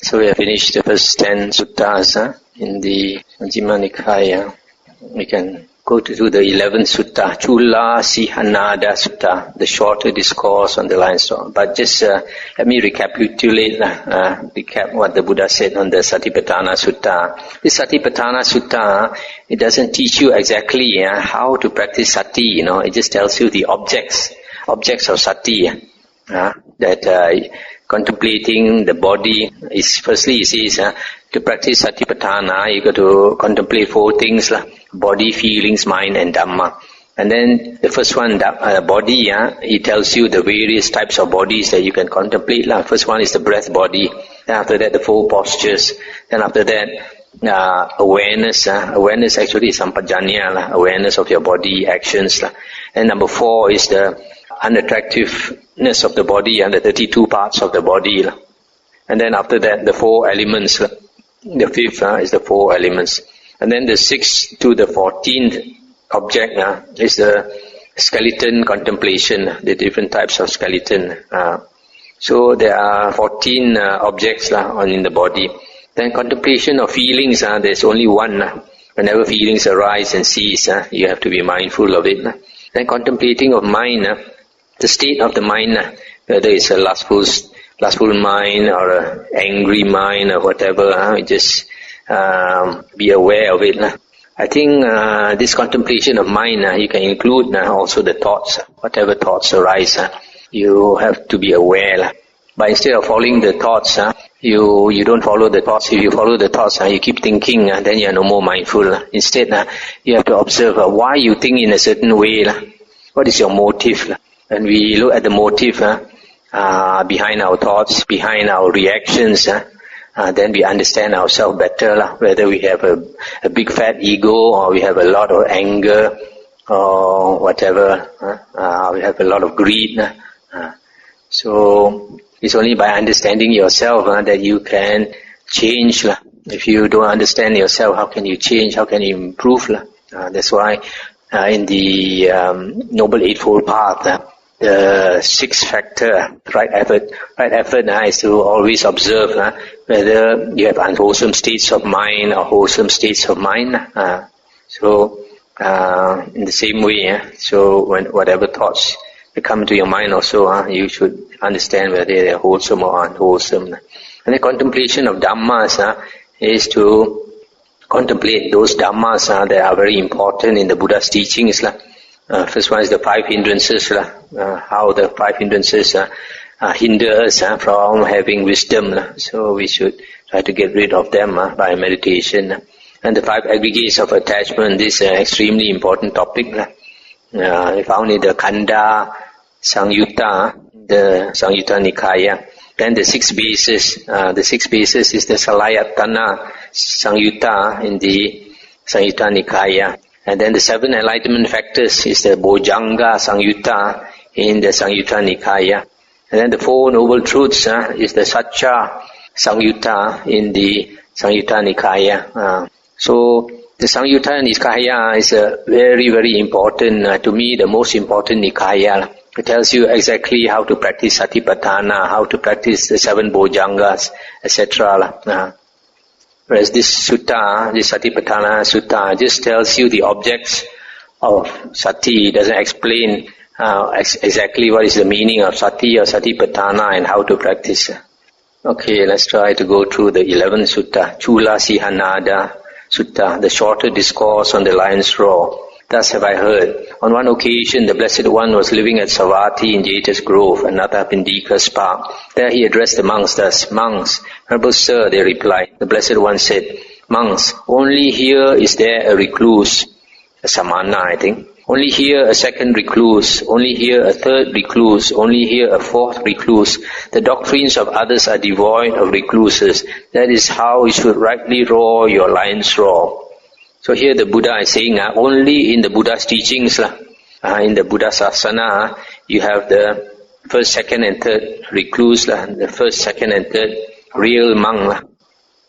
So we have finished the first 10 suttas in the Majjhima Nikaya. We can go to the 11th sutta, Culasihanada Sutta, the shorter discourse on the lion's roar. But just let me recapitulate what the Buddha said on the Satipatthana Sutta. This Satipatthana Sutta, it doesn't teach you exactly how to practice sati. It just tells you the objects of sati. That contemplating the body is, firstly it says, to practice Satipatthana, you got to contemplate 4 things, body, feelings, mind and Dhamma. And then the first one, body, he tells you the various types of bodies that you can contemplate. First one is the breath body, then after that the 4 postures, then after that awareness. Awareness actually is sampajanya, awareness of your body, actions. And number 4 is the unattractiveness of the body and the 32 parts of the body. And then after that the 4 elements. The 5th is the 4 elements. And then the 6th to the 14th object is the skeleton contemplation, the different types of skeleton. So there are 14 objects in the body. Then contemplation of feelings, there's only one. Whenever feelings arise and cease, you have to be mindful of it. Then contemplating of mind, the state of the mind, whether it's a lustful mind or an angry mind or whatever, just be aware of it. I think this contemplation of mind, you can include also the thoughts, whatever thoughts arise, you have to be aware. But instead of following the thoughts, you don't follow the thoughts. If you follow the thoughts, you keep thinking, then you are no more mindful. Instead, you have to observe why you think in a certain way. What is your motive? When we look at the motive behind our thoughts, behind our reactions, then we understand ourselves better, whether we have a big fat ego or we have a lot of anger or whatever, we have a lot of greed. So it's only by understanding yourself that you can change. If you don't understand yourself, how can you change? How can you improve? That's why in the Noble Eightfold Path, the 6th factor, right effort is to always observe whether you have unwholesome states of mind or wholesome states of mind. So in the same way, so when whatever thoughts come to your mind also, you should understand whether they are wholesome or unwholesome. And the contemplation of Dhammas is to contemplate those Dhammas that are very important in the Buddha's teachings. First one is the 5 hindrances, how the 5 hindrances hinder us from having wisdom. So we should try to get rid of them by meditation. And the 5 aggregates of attachment, this is an extremely important topic. Found in the Khanda Sangyutta, the Sangyutta Nikaya. Then the 6 bases, is the Salayatana Sangyutta in the Sangyutta Nikaya. And then the 7 enlightenment factors is the Bojjhanga Sangyutta in the Sangyutta Nikaya. And then the 4 noble truths is the Satcha Sangyutta in the Sangyutta Nikaya. So the Sangyutta Nikaya is a very, very important, to me the most important Nikaya. It tells you exactly how to practice Satipatthana, how to practice the 7 Bojjhangas, etc. Whereas this sutta, this Satipatthana Sutta, just tells you the objects of sati. It doesn't explain exactly what is the meaning of sati or Satipatthana and how to practice. Okay, let's try to go through the 11th sutta, Culasihanada Sutta, the shorter discourse on the lion's roar. Thus have I heard. On one occasion, the Blessed One was living at Savatthi in Jeta's Grove, another Pindika's park. There he addressed the monks thus, "Monks, Honorable Sir," they replied. The Blessed One said, "Monks, only here is there a recluse," a samana I think, "only here a 2nd recluse, only here a 3rd recluse, only here a 4th recluse. The doctrines of others are devoid of recluses. That is how you should rightly roar your lion's roar." So here the Buddha is saying only in the Buddha's teachings, in the Buddha Sasana, you have the 1st, 2nd and 3rd recluse, the 1st, 2nd and 3rd real monk.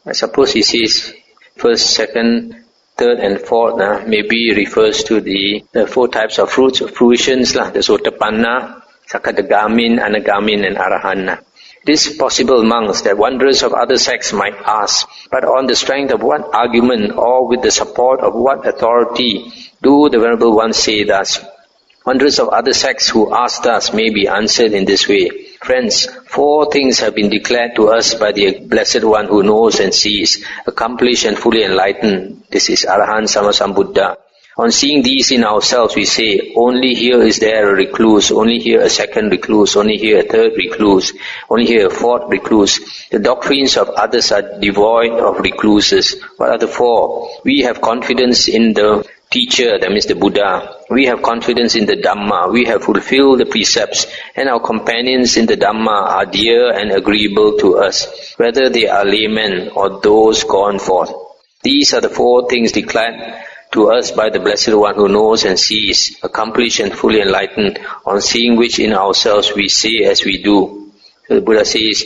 I suppose he says 1st, 2nd, 3rd and 4th maybe refers to the 4 types of fruitions, the Sotapanna, Sakadagamin, Anagamin and Arahana. It is possible, monks, that wanderers of other sects might ask, but on the strength of what argument or with the support of what authority do the Venerable Ones say thus? Wanderers of other sects who ask thus may be answered in this way. Friends, 4 things have been declared to us by the Blessed One who knows and sees, accomplished and fully enlightened. This is Arahant Sammasambuddha. On seeing these in ourselves, we say, only here is there a recluse, only here a second recluse, only here a third recluse, only here a fourth recluse. The doctrines of others are devoid of recluses. What are the 4? We have confidence in the teacher, that means the Buddha. We have confidence in the Dhamma. We have fulfilled the precepts, and our companions in the Dhamma are dear and agreeable to us, whether they are laymen or those gone forth. These are the 4 things declared to us by the Blessed One who knows and sees, accomplished and fully enlightened, on seeing which in ourselves we say as we do. So the Buddha says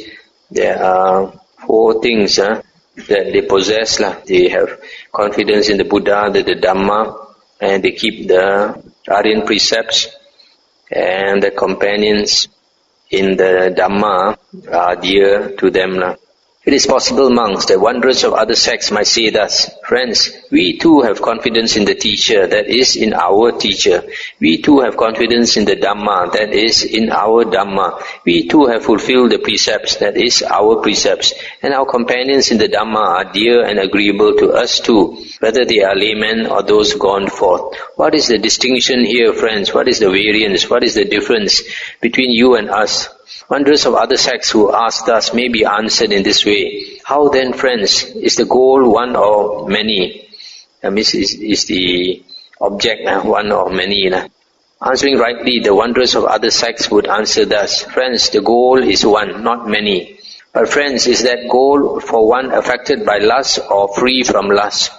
there are 4 things that they possess. They have confidence in the Buddha, the Dhamma, and they keep the Aryan precepts, and the companions in the Dhamma are dear to them. It is possible, monks, that wanderers of other sects might say thus, friends, we too have confidence in the teacher, that is, in our teacher. We too have confidence in the Dhamma, that is, in our Dhamma. We too have fulfilled the precepts, that is, our precepts. And our companions in the Dhamma are dear and agreeable to us too, whether they are laymen or those gone forth. What is the distinction here, friends? What is the variance? What is the difference between you and us? Wanderers of other sects who ask thus may be answered in this way. How then, friends, is the goal one or many? Is the object one or many? Answering rightly, the wanderers of other sects would answer thus, friends, the goal is one, not many. But friends, is that goal for one affected by lust or free from lust?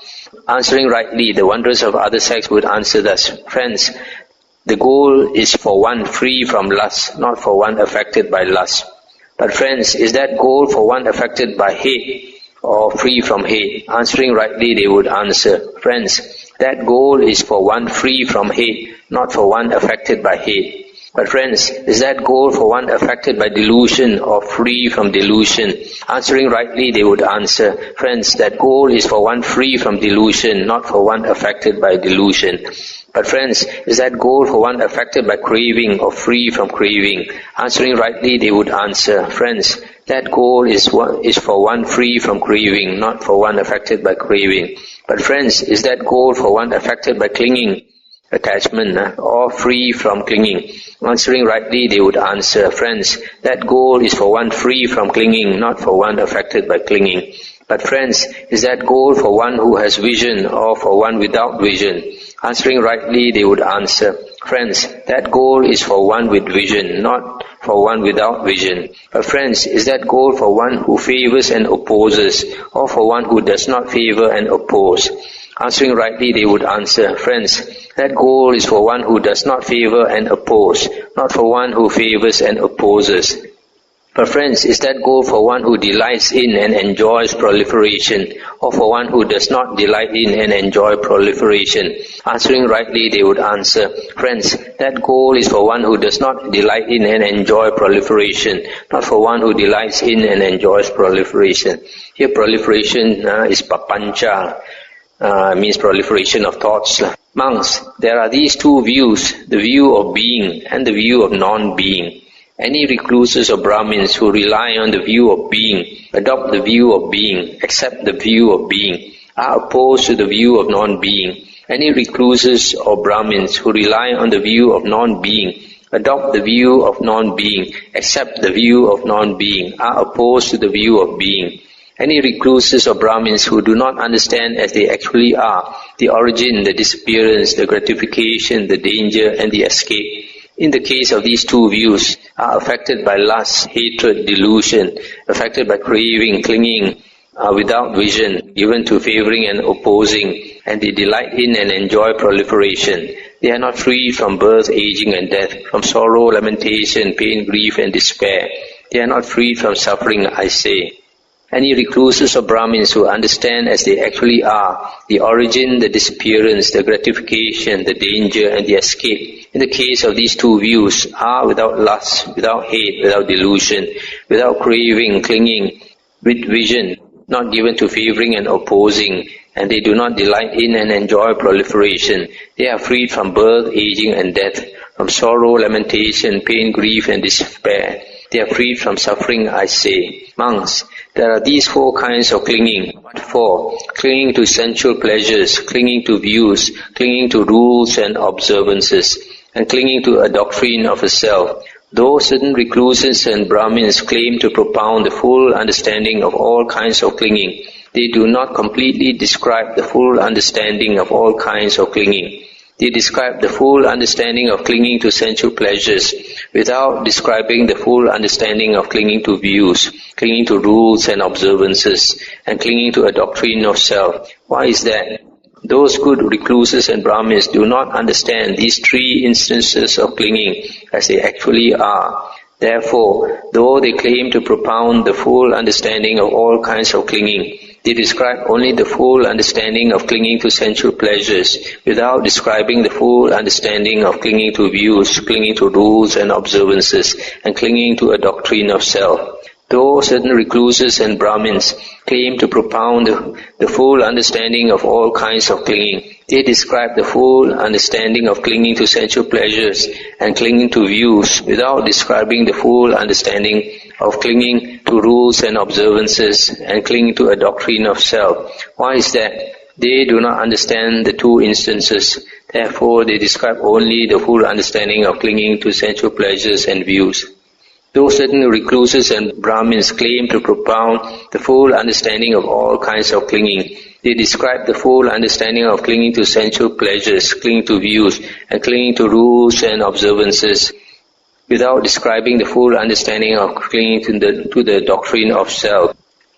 Answering rightly, the wanderers of other sects would answer thus, friends, the goal is for one free from lust, not for one affected by lust. But friends, is that goal for one affected by hate or free from hate? Answering rightly, they would answer, friends, that goal is for one free from hate, not for one affected by hate. But friends, is that goal for one affected by delusion or free from delusion? Answering rightly, they would answer, friends, that goal is for one free from delusion, not for one affected by delusion. But friends, is that goal for one affected by craving or free from craving? Answering rightly, they would answer, friends, that goal is for one free from craving, not for one affected by craving. But friends, is that goal for one affected by clinging, attachment, or free from clinging? Answering rightly, they would answer, friends, that goal is for one free from clinging, not for one affected by clinging. But friends, is that goal for one who has vision or for one without vision? Answering rightly, they would answer, friends, that goal is for one with vision, not for one without vision. But friends, is that goal for one who favors and opposes, or for one who does not favor and oppose? Answering rightly, they would answer, friends, that goal is for one who does not favor and oppose, not for one who favors and opposes. But friends, is that goal for one who delights in and enjoys proliferation, or for one who does not delight in and enjoy proliferation? Answering rightly, they would answer, friends, that goal is for one who does not delight in and enjoy proliferation, not for one who delights in and enjoys proliferation. Here proliferation is papancha, means proliferation of thoughts. Monks, there are these 2 views, the view of being and the view of non-being. Any recluses or Brahmins who rely on the view of being, adopt the view of being, accept the view of being, are opposed to the view of non-being. Any recluses or Brahmins who rely on the view of non-being, adopt the view of non-being, accept the view of non-being, are opposed to the view of being. Any recluses or Brahmins who do not understand as they actually are, the origin, the disappearance, the gratification, the danger, and the escape, in the case of these 2 views, are affected by lust, hatred, delusion, affected by craving, clinging, without vision, given to favoring and opposing, and they delight in and enjoy proliferation. They are not free from birth, aging and death, from sorrow, lamentation, pain, grief and despair. They are not free from suffering, I say. Any recluses or Brahmins who understand as they actually are the origin, the disappearance, the gratification, the danger and the escape, in the case of these two views, are without lust, without hate, without delusion, without craving, clinging, with vision, not given to favoring and opposing, and they do not delight in and enjoy proliferation. They are freed from birth, aging and death, from sorrow, lamentation, pain, grief and despair. They are freed from suffering, I say. Monks, there are these four kinds of clinging. What for? Clinging to sensual pleasures, clinging to views, clinging to rules and observances, and clinging to a doctrine of a self. Though certain recluses and Brahmins claim to propound the full understanding of all kinds of clinging, they do not completely describe the full understanding of all kinds of clinging. They describe the full understanding of clinging to sensual pleasures without describing the full understanding of clinging to views, clinging to rules and observances, and clinging to a doctrine of self. Why is that? Those good recluses and Brahmins do not understand these three instances of clinging as they actually are. Therefore, though they claim to propound the full understanding of all kinds of clinging, they describe only the full understanding of clinging to sensual pleasures without describing the full understanding of clinging to views, clinging to rules and observances, and clinging to a doctrine of self. Though certain recluses and Brahmins claim to propound the full understanding of all kinds of clinging, they describe the full understanding of clinging to sensual pleasures and clinging to views without describing the full understanding of clinging to rules and observances and clinging to a doctrine of self. Why is that? They do not understand the two instances. Therefore, they describe only the full understanding of clinging to sensual pleasures and views. Though certain recluses and Brahmins claim to propound the full understanding of all kinds of clinging, they describe the full understanding of clinging to sensual pleasures, clinging to views, and clinging to rules and observances, without describing the full understanding of clinging to the doctrine of self.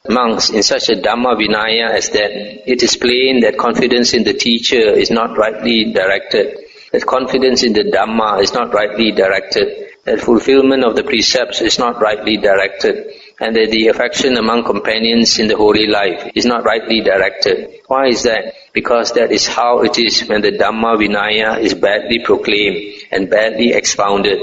Monks, in such a Dhamma Vinaya as that, it is plain that confidence in the teacher is not rightly directed, that confidence in the Dhamma is not rightly directed, that fulfillment of the precepts is not rightly directed, and that the affection among companions in the holy life is not rightly directed. Why is that? Because that is how it is when the Dhamma Vinaya is badly proclaimed and badly expounded,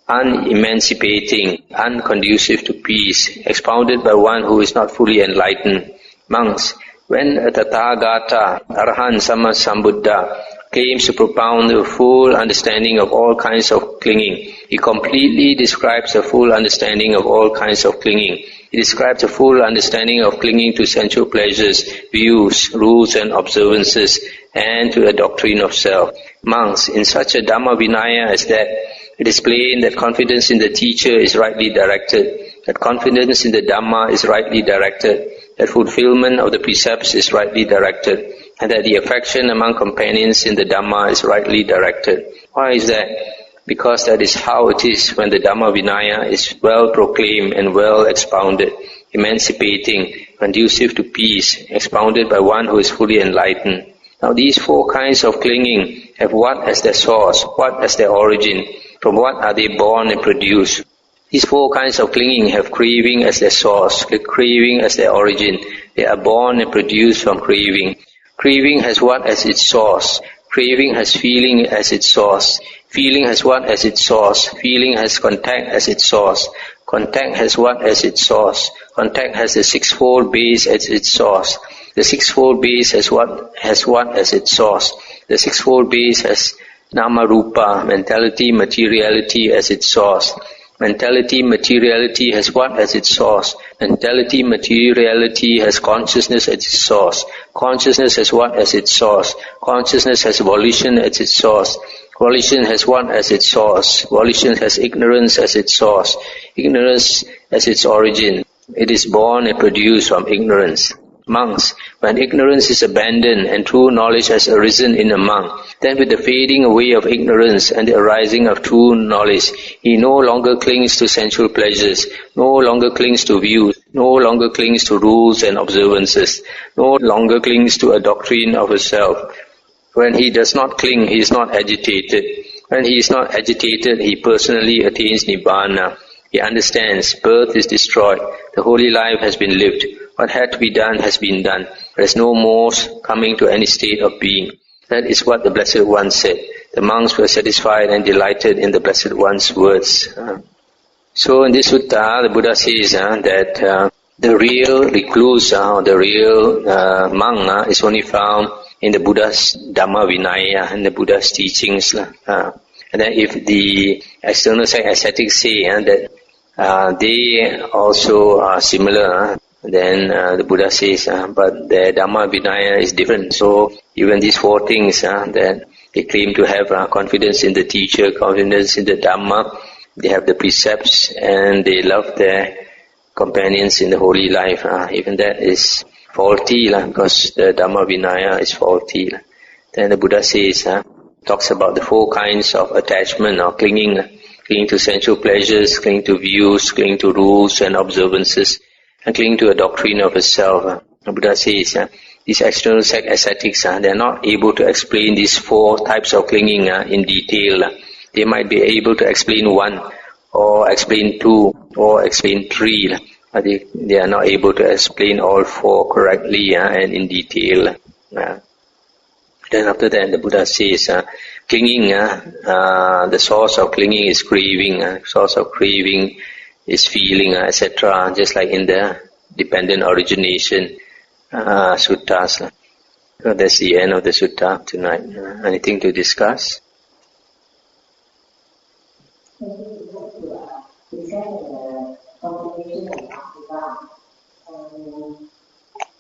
unemancipating, unconducive to peace, expounded by one who is not fully enlightened. Monks, when a Tathagata, Arahant Sammasambuddha, claims to propound the full understanding of all kinds of clinging, he completely describes the full understanding of all kinds of clinging. He describes the full understanding of clinging to sensual pleasures, views, rules and observances, and to a doctrine of self. Monks, in such a Dhamma Vinaya as that, it is plain that confidence in the teacher is rightly directed, that confidence in the Dhamma is rightly directed, that fulfillment of the precepts is rightly directed, and that the affection among companions in the Dhamma is rightly directed. Why is that? Because that is how it is when the Dhamma Vinaya is well proclaimed and well expounded, emancipating, conducive to peace, expounded by one who is fully enlightened. Now these four kinds of clinging have what as their source, what as their origin, from what are they born and produced. These four kinds of clinging have craving as their source, craving as their origin. They are born and produced from craving. Craving has what as its source? Craving has feeling as its source. Feeling has what as its source? Feeling has contact as its source. Contact has what as its source? Contact has the sixfold base as its source. The sixfold base has what as its source? The sixfold base has Nama Rupa, mentality, materiality as its source. Mentality, materiality has what as its source? Mentality, materiality has consciousness as its source. Consciousness has what as its source? Consciousness has volition as its source. Volition has what as its source? Volition has ignorance as its source. Ignorance as its origin. It is born and produced from ignorance. Monks, when ignorance is abandoned and true knowledge has arisen in a monk, then with the fading away of ignorance and the arising of true knowledge, he no longer clings to sensual pleasures, no longer clings to views, no longer clings to rules and observances, no longer clings to a doctrine of a self. When he does not cling, he is not agitated. When he is not agitated, he personally attains Nibbana. He understands birth is destroyed, the holy life has been lived. What had to be done has been done. There is no more coming to any state of being. That is what the Blessed One said. The monks were satisfied and delighted in the Blessed One's words. So in this sutta, the Buddha says that the real recluse or the real monk is only found in the Buddha's Dhammavuddho, in the Buddha's teachings. And then if the external ascetics say that they also are similar, then the Buddha says, but their Dhammavuddho is different. So even these four things that they claim to have confidence in the teacher, confidence in the Dhamma, they have the precepts and they love their companions in the holy life. Even that is faulty because the Dhammavuddho is faulty. Then the Buddha says, talks about the four kinds of attachment or clinging to sensual pleasures, clinging to views, clinging to rules and observances, and clinging to a doctrine of a self. The Buddha says, these external ascetics, they are not able to explain these four types of clinging in detail. They might be able to explain one, or explain two, or explain three, but they are not able to explain all four correctly and in detail. Then after that, the Buddha says, clinging, the source of clinging is craving, source of craving is feeling, etc., just like in the dependent origination suttas. So that's the end of the sutta tonight. Anything to discuss?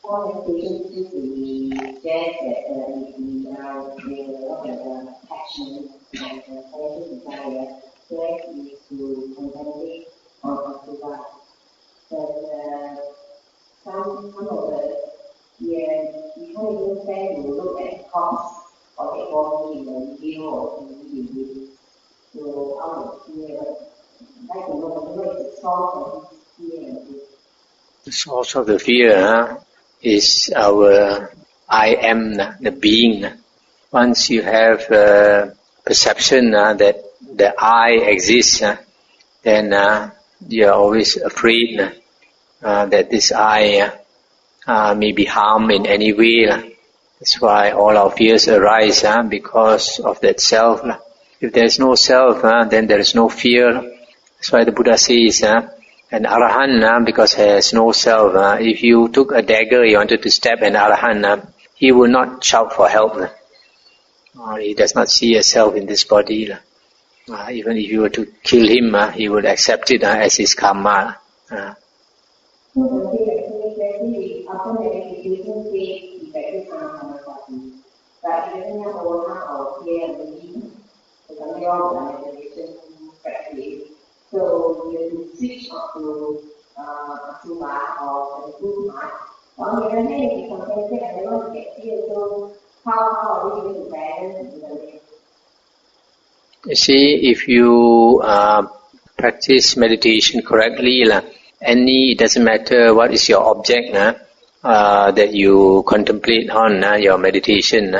All the patients seem to be just that we are the passion and the desire, that is to contemplate on Suva. But some of the we can't even stand to look at the cause of the body in the video or TV. So out of fear, like to know what is the source of this fear. The source of the fear is our I am, the being. Once you have perception that the I exists, then you are always afraid that this I may be harmed in any way. That's why all our fears arise because of that self. If there is no self, then there is no fear. That's why the Buddha says, an Arahant, because he has no self, if you took a dagger, you wanted to stab an Arahant, he will not shout for help. He does not see a self in this body. Even if you were to kill him, he would accept it as his karma. So you switch up to Suva or the good mind. On the other hand, if you contemplate and never get here, so how are we going to balance the You see, if you practice meditation correctly, it doesn't matter what is your object that you contemplate on your meditation.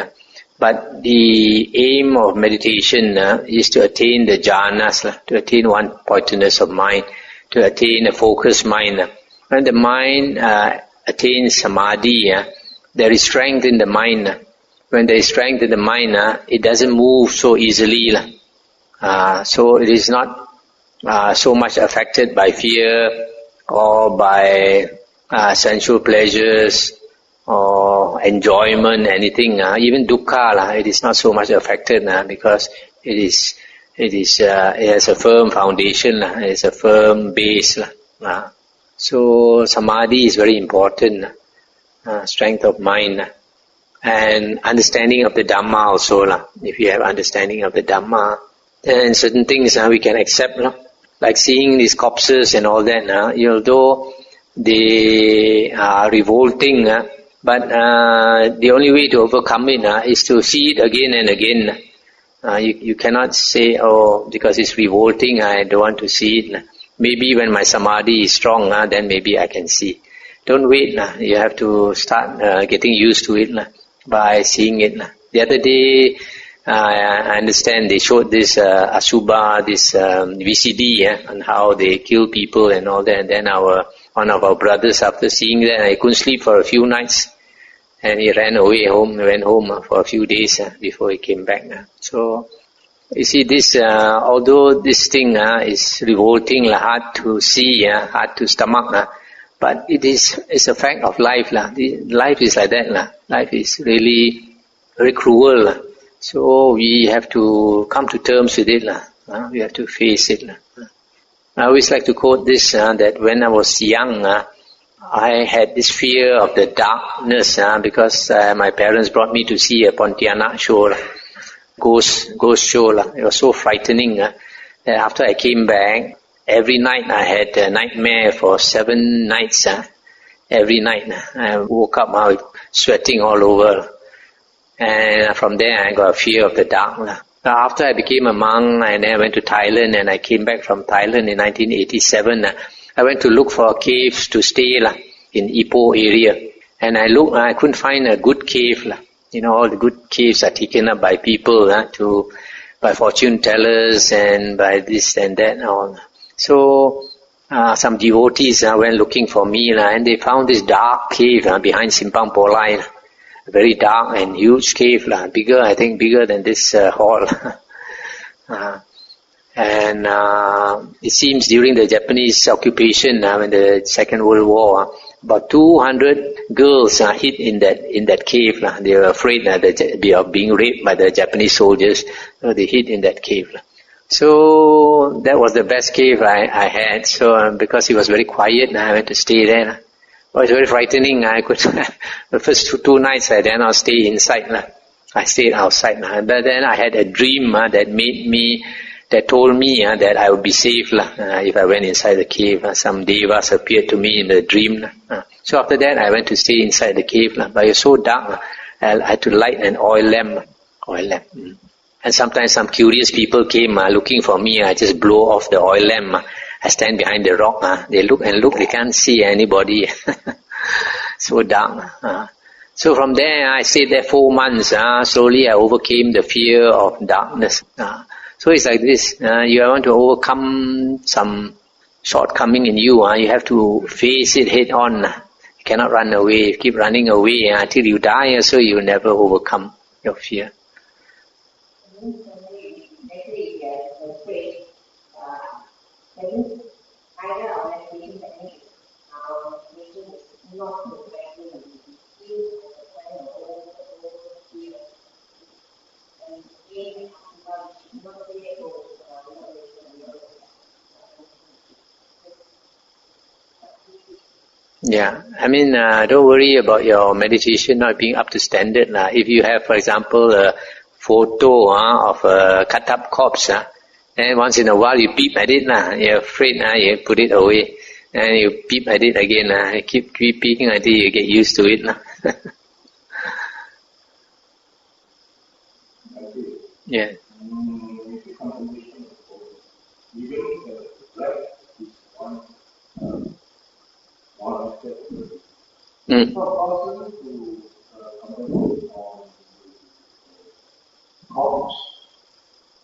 But the aim of meditation is to attain the jhanas, to attain one-pointedness of mind, to attain a focused mind. When the mind attains samadhi, there is strength in the mind. When there is strength in the mind, it doesn't move so easily. So it is not so much affected by fear or by sensual pleasures or enjoyment, anything, even dukkha, it is not so much affected because it has a firm foundation, it has a firm base. So samadhi is very important, strength of mind, and understanding of the Dhamma also. If you have understanding of the Dhamma, then certain things we can accept, like seeing these corpses and all that. Although they are revolting, but the only way to overcome it is to see it again and again. You cannot say, because it's revolting, I don't want to see it. Maybe when my samadhi is strong, then maybe I can see. Don't wait. You have to start getting used to it by seeing it. The other day, I understand they showed this Asubha, this VCD, on how they kill people and all that. And then our one of our brothers, after seeing that, I couldn't sleep for a few nights. And he ran away home, went home for a few days before he came back. So, you see, this, although this thing is revolting, hard to see, hard to stomach, but it's a fact of life. Life is like that. Life is really very cruel. So we have to come to terms with it. We have to face it. I always like to quote this, that when I was young, I had this fear of the darkness, because my parents brought me to see a Pontianak show, ghost show. It was so frightening that after I came back, every night I had a nightmare for 7 nights. Every night I woke up sweating all over. And from there I got a fear of the dark. After I became a monk, and then I went to Thailand, and I came back from Thailand in 1987. I went to look for caves to stay in Ipoh area. And I couldn't find a good cave. All the good caves are taken up by people, by fortune tellers and by this and that and all. So some devotees went looking for me, and they found this dark cave behind Simpang Polai. A very dark and huge cave, I think bigger than this hall. And it seems during the Japanese occupation, when the Second World War, about 200 girls hid in that cave. They were afraid of being raped by the Japanese soldiers, so they hid in that cave. So that was the best cave I had. So because it was very quiet, I went to stay there. It was very frightening. I could the first 2 nights I did not stay inside. I stayed outside. But then I had a dream that told me that I would be safe if I went inside the cave. Some devas appeared to me in the dream. So after that I went to stay inside the cave. But it was so dark, I had to light an oil lamp. And sometimes some curious people came looking for me. I just blow off the oil lamp. I stand behind the rock. They look, they can't see anybody. So dark. So from there, I stayed there 4 months. Slowly I overcame the fear of darkness. So it's like this. You want to overcome some shortcoming in you. You have to face it head on. You cannot run away. You keep running away until you die, so you will never overcome your fear. Yeah, don't worry about your meditation not being up to standard. If you have, for example, a photo of a cut-up corpse, and once in a while you peep at it, you're afraid, you put it away, and you peep at it again, you keep peeping until you get used to it. Yeah.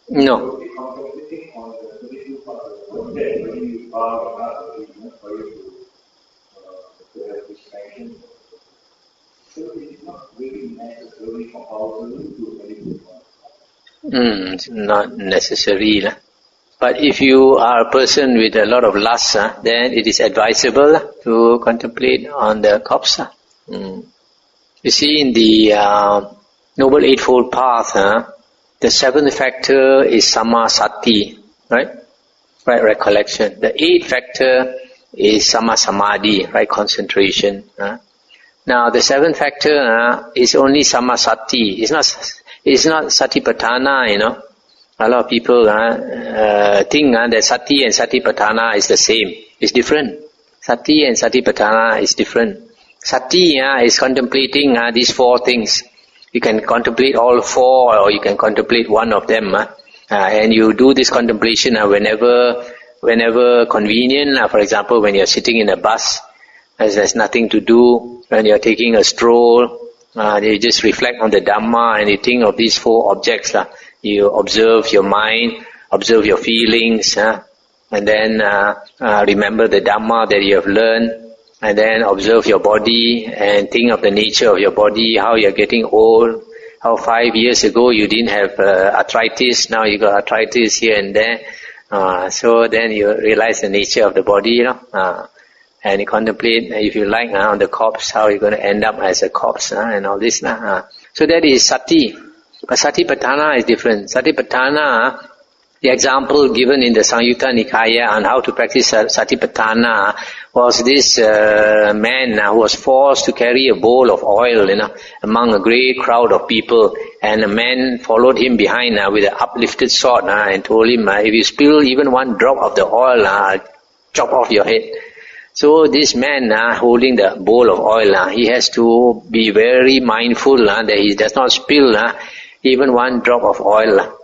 No. It's not necessary. But if you are a person with a lot of lust, then it is advisable to contemplate on the corpse. You see, in the Noble Eightfold Path, the 7th factor is Sammasati, right recollection. The 8th factor is Sammasamadhi, right concentration. Now the 7th factor is only Sammasati. It's not Satipatthana, A lot of people think that Sati and Satipatthana is the same. It's different. Sati and Satipatthana is different. Sati is contemplating these 4 things. You can contemplate all 4, or you can contemplate one of them. And you do this contemplation whenever convenient. For example, when you're sitting in a bus, there's nothing to do. When you're taking a stroll, you just reflect on the Dhamma and you think of these 4 objects. You observe your mind, observe your feelings, and then remember the Dhamma that you have learned, and then observe your body and think of the nature of your body, how you are getting old, how 5 years ago you didn't have arthritis, now you got arthritis here and there. So then you realize the nature of the body, and you contemplate, if you like, on the corpse, how you're going to end up as a corpse, and all this. So that is sati. But satipatthana is different. Satipatthana, the example given in the Samyutta Nikaya on how to practice satipatthana was this man who was forced to carry a bowl of oil, among a great crowd of people, and a man followed him behind with an uplifted sword and told him, if you spill even one drop of the oil, I'll chop off your head. So this man holding the bowl of oil, he has to be very mindful that he does not spill even one drop of oil.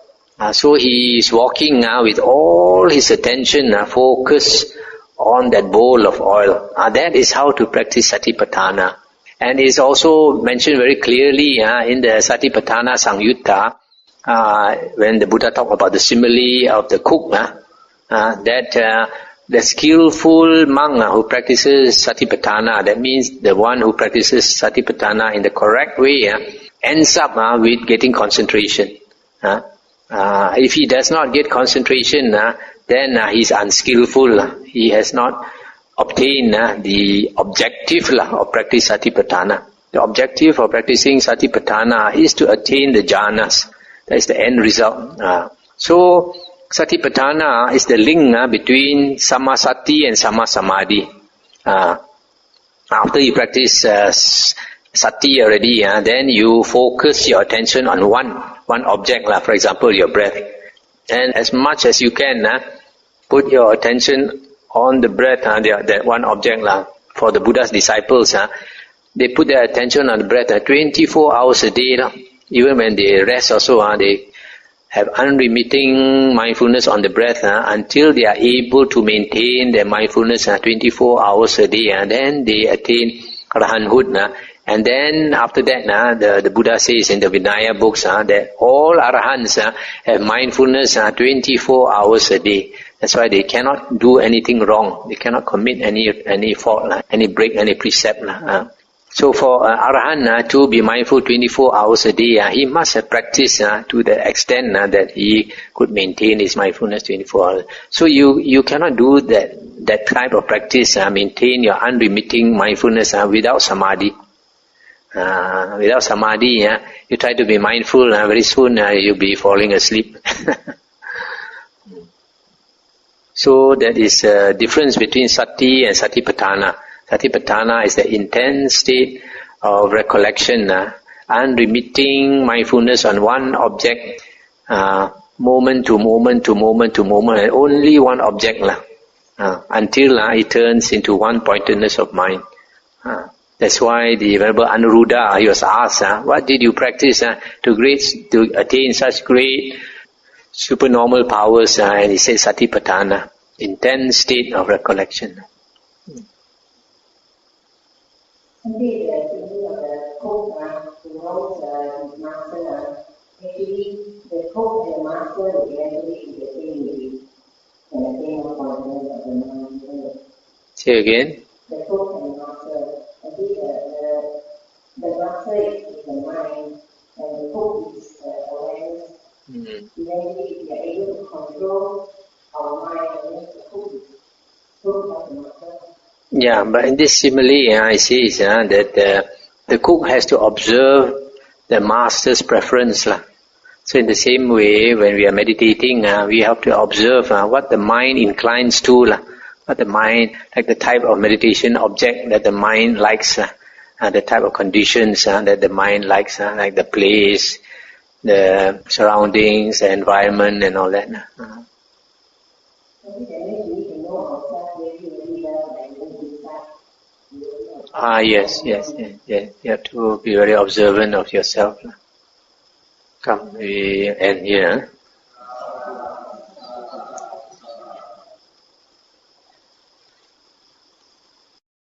So he is walking with all his attention focused on that bowl of oil. That is how to practice satipatthana. And it is also mentioned very clearly in the Satipatthana Samyutta, when the Buddha talked about the simile of the cook, that the skillful monk who practices satipatthana, that means the one who practices satipatthana in the correct way, ends up with getting concentration. If he does not get concentration, then he is unskillful. He has not obtained the objective of practice satipatthana. The objective of practicing satipatthana is to attain the jhanas. That is the end result. So satipatthana is the link between samasati and samasamadhi. After you practice sati already, then you focus your attention on one object, for example your breath. And as much as you can, put your attention on the breath, that one object. For the Buddha's disciples, they put their attention on the breath 24 hours a day. Even when they rest also, they have unremitting mindfulness on the breath until they are able to maintain their mindfulness 24 hours a day, and then they attain arahanthood. And then after that, the Buddha says in the Vinaya books that all arahants have mindfulness 24 hours a day. That's why they cannot do anything wrong. They cannot commit any fault, any break, any precept. So for arahant to be mindful 24 hours a day, he must have practiced to the extent that he could maintain his mindfulness 24 hours. So you cannot do that type of practice, maintain your unremitting mindfulness without samadhi. Without samadhi, you try to be mindful, very soon you'll be falling asleep. So that is a difference between sati and satipatthana. Satipatthana is the intense state of recollection, unremitting mindfulness on one object, moment to moment to moment to moment, and only one object until it turns into one pointedness of mind. That's why the Venerable Anuruddha, he was asked, what did you practice to attain such great supernormal powers? And he said satipatthana, intense state of recollection. Indeed, thinking of the cook who knows his master, actually the cook and the master will eventually be the same way, and the same appointment of the mind. Say again. The cook and the master. Indeed, the master is the mind, and the cook is awareness. Eventually, we are able to control our mind against the cook is cook of the master. Yeah, but in this simile, I see that the cook has to observe the master's preference. So in the same way, when we are meditating, we have to observe what the mind inclines to, what the mind, like the type of meditation object that the mind likes, the type of conditions that the mind likes, like the place, the surroundings, the environment, and all that. Yes. You have to be very observant of yourself. Come, we end here.